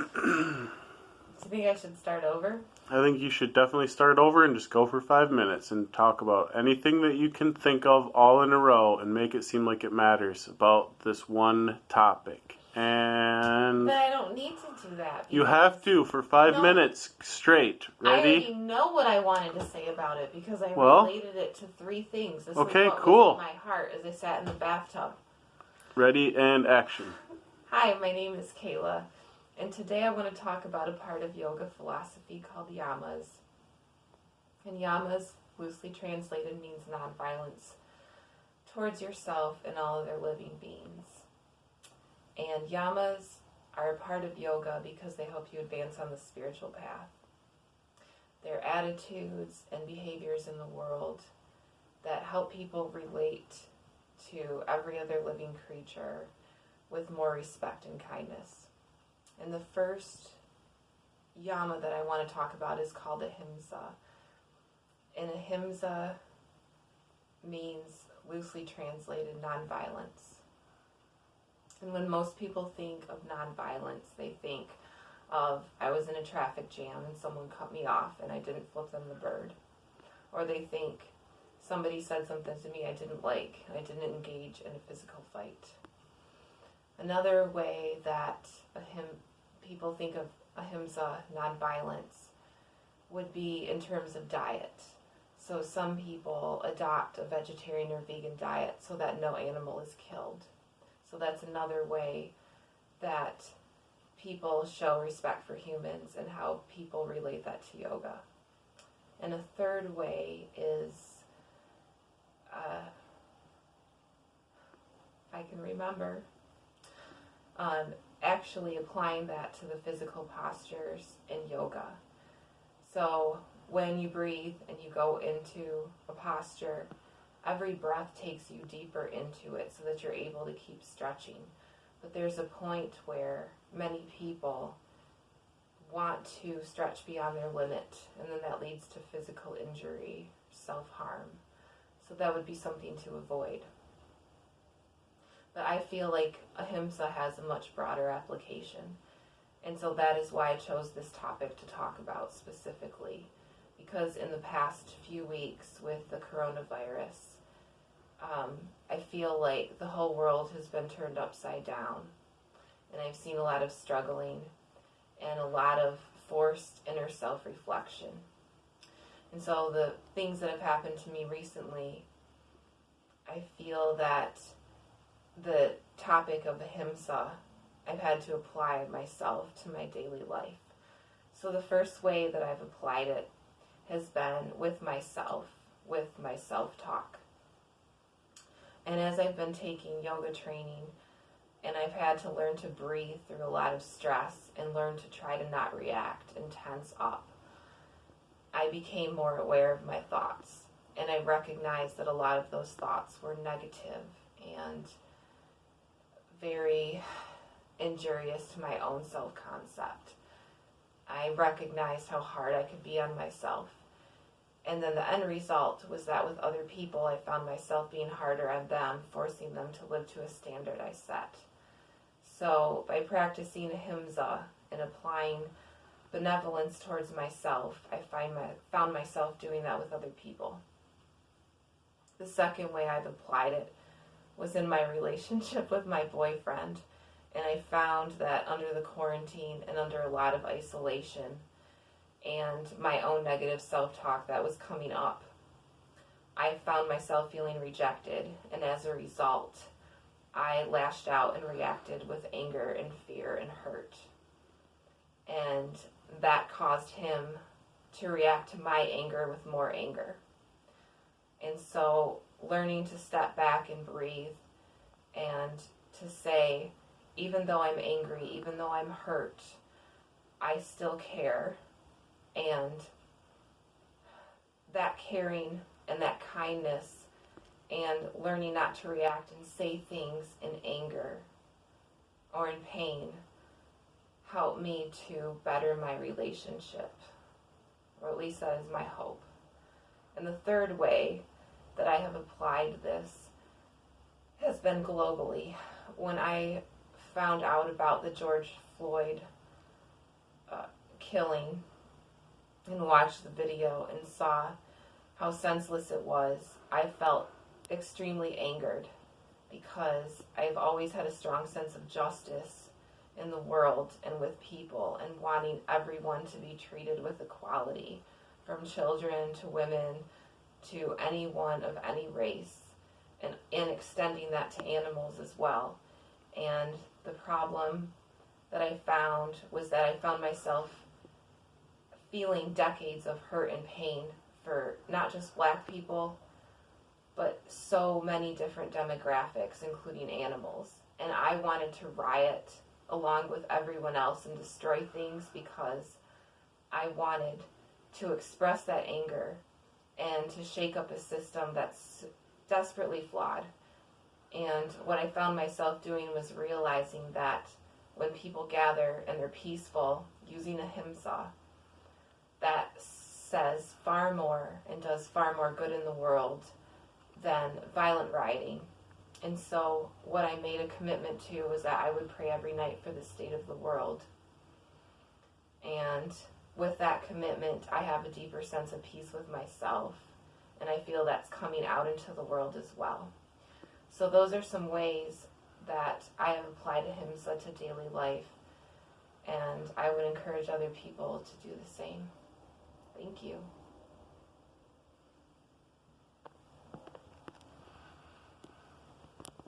Do you think I should start over? I think you should definitely start over and just go for 5 minutes and talk about anything that you can think of all in a row and make it seem like it matters about this one topic. And But I don't need to do that. You have to for 5 minutes straight. I Ready? already know what I wanted to say about it because I related it to 3 things. This okay, is what cool. was in my heart as I sat in the bathtub. Ready and action. Hi, my name is Kayla, and today I want to talk about a part of yoga philosophy called yamas. And yamas, loosely translated, means nonviolence towards yourself and all other living beings. And yamas are a part of yoga because they help you advance on the spiritual path. They're attitudes and behaviors in the world that help people relate to every other living creature with more respect and kindness. And the first yama that I want to talk about is called ahimsa. And ahimsa means, loosely translated, nonviolence. And when most people think of nonviolence, they think of, I was in a traffic jam and someone cut me off and I didn't flip them the bird. Or they think somebody said something to me I didn't like and I didn't engage in a physical fight. Another way that people think of ahimsa, nonviolence, would be in terms of diet. So some people adopt a vegetarian or vegan diet so that no animal is killed. So that's another way that people show respect for humans and how people relate that to yoga. And a third way is, if I can remember, actually applying that to the physical postures in yoga. So when you breathe and you go into a posture, every breath takes you deeper into it so that you're able to keep stretching. But there's a point where many people want to stretch beyond their limit, and then that leads to physical injury, self-harm. So that would be something to avoid. But I feel like ahimsa has a much broader application. And so that is why I chose this topic to talk about specifically. Because in the past few weeks with the coronavirus, I feel like the whole world has been turned upside down. And I've seen a lot of struggling and a lot of forced inner self-reflection. And so the things that have happened to me recently, I feel that the topic of ahimsa, I've had to apply myself to my daily life. So the first way that I've applied it has been with myself, with my self-talk. And as I've been taking yoga training, and I've had to learn to breathe through a lot of stress and learn to try to not react and tense up, I became more aware of my thoughts. And I recognized that a lot of those thoughts were negative and very injurious to my own self-concept. I recognized how hard I could be on myself. And then the end result was that with other people, I found myself being harder on them, forcing them to live to a standard I set. So by practicing ahimsa and applying benevolence towards myself, I found myself doing that with other people. The second way I've applied it was in my relationship with my boyfriend. And I found that under the quarantine and under a lot of isolation and my own negative self-talk that was coming up, I found myself feeling rejected. And as a result, I lashed out and reacted with anger and fear and hurt. And that caused him to react to my anger with more anger. And so learning to step back and breathe and to say, even though I'm angry, even though I'm hurt, I still care. And that caring and that kindness and learning not to react and say things in anger or in pain helped me to better my relationship. Or at least that is my hope. And the third way that I have applied this has been globally. When I found out about the George Floyd killing and watched the video and saw how senseless it was, I felt extremely angered because I've always had a strong sense of justice in the world and with people and wanting everyone to be treated with equality, from children to women to anyone of any race, and extending that to animals as well. And the problem that I found was that I found myself feeling decades of hurt and pain for not just Black people, but so many different demographics, including animals. And I wanted to riot along with everyone else and destroy things because I wanted to express that anger and to shake up a system that's desperately flawed. And what I found myself doing was realizing that when people gather and they're peaceful, using a ahimsa, that says far more and does far more good in the world than violent rioting. And so what I made a commitment to was that I would pray every night for the state of the world. And with that commitment, I have a deeper sense of peace with myself. And I feel that's coming out into the world as well. So those are some ways that I have applied ahimsa to daily life. And I would encourage other people to do the same. Thank you.